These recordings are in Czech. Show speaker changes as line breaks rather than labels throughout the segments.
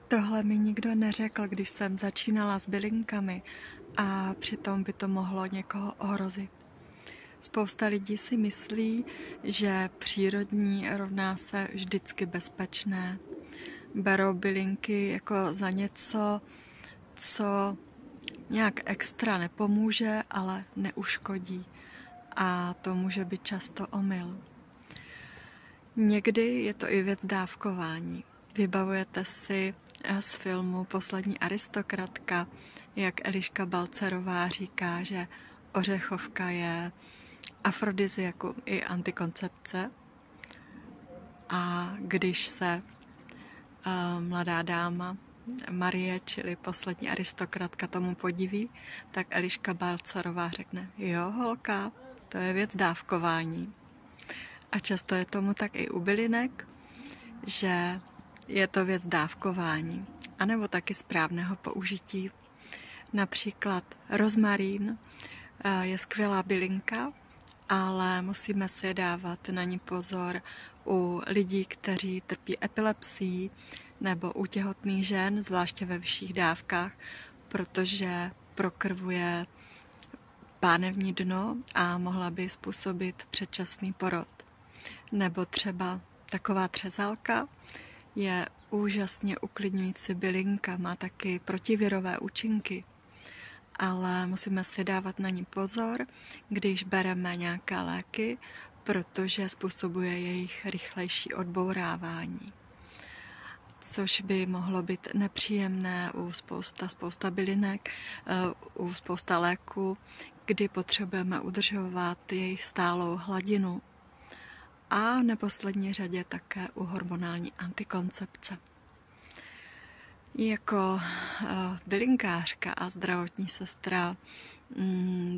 Tohle mi nikdo neřekl, když jsem začínala s bylinkami a přitom by to mohlo někoho ohrozit. Spousta lidí si myslí, že přírodní rovná se vždycky bezpečné. Berou bylinky jako za něco, co nějak extra nepomůže, ale neuškodí. A to může být často omyl. Někdy je to i věc dávkování. Vybavujete si z filmu Poslední aristokratka, jak Eliška Balcarová říká, že ořechovka je afrodiziakum i antikoncepce. A když se mladá dáma Marie, čili poslední aristokratka, tomu podiví, tak Eliška Balcarová řekne, jo holka, to je věc dávkování. A často je tomu tak i u bylinek, že je to věc dávkování, anebo taky správného použití. Například rozmarín je skvělá bylinka, ale musíme si dávat na ní pozor u lidí, kteří trpí epilepsií, nebo u těhotných žen, zvláště ve vyšších dávkách, protože prokrvuje pánevní dno a mohla by způsobit předčasný porod. Nebo třeba taková třezálka je úžasně uklidňující bylinka, má taky protivirové účinky, ale musíme si dávat na ní pozor, když bereme nějaké léky, protože způsobuje jejich rychlejší odbourávání. Což by mohlo být nepříjemné u spousta bylinek, u spousta léků, kdy potřebujeme udržovat jejich stálou hladinu. A v neposlední řadě také u hormonální antikoncepce. Jako bylinkářka a zdravotní sestra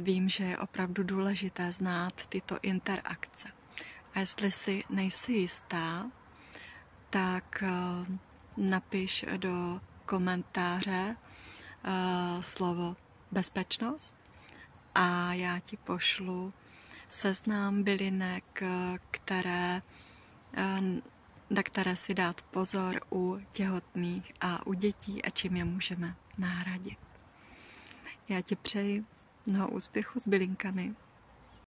vím, že je opravdu důležité znát tyto interakce. A jestli si nejsi jistá, tak napiš do komentáře slovo bezpečnost a já ti pošlu seznam bylinek, na které si dát pozor u těhotných a u dětí a čím je můžeme nahradit. Já ti přeji mnoho úspěchu s bylinkami.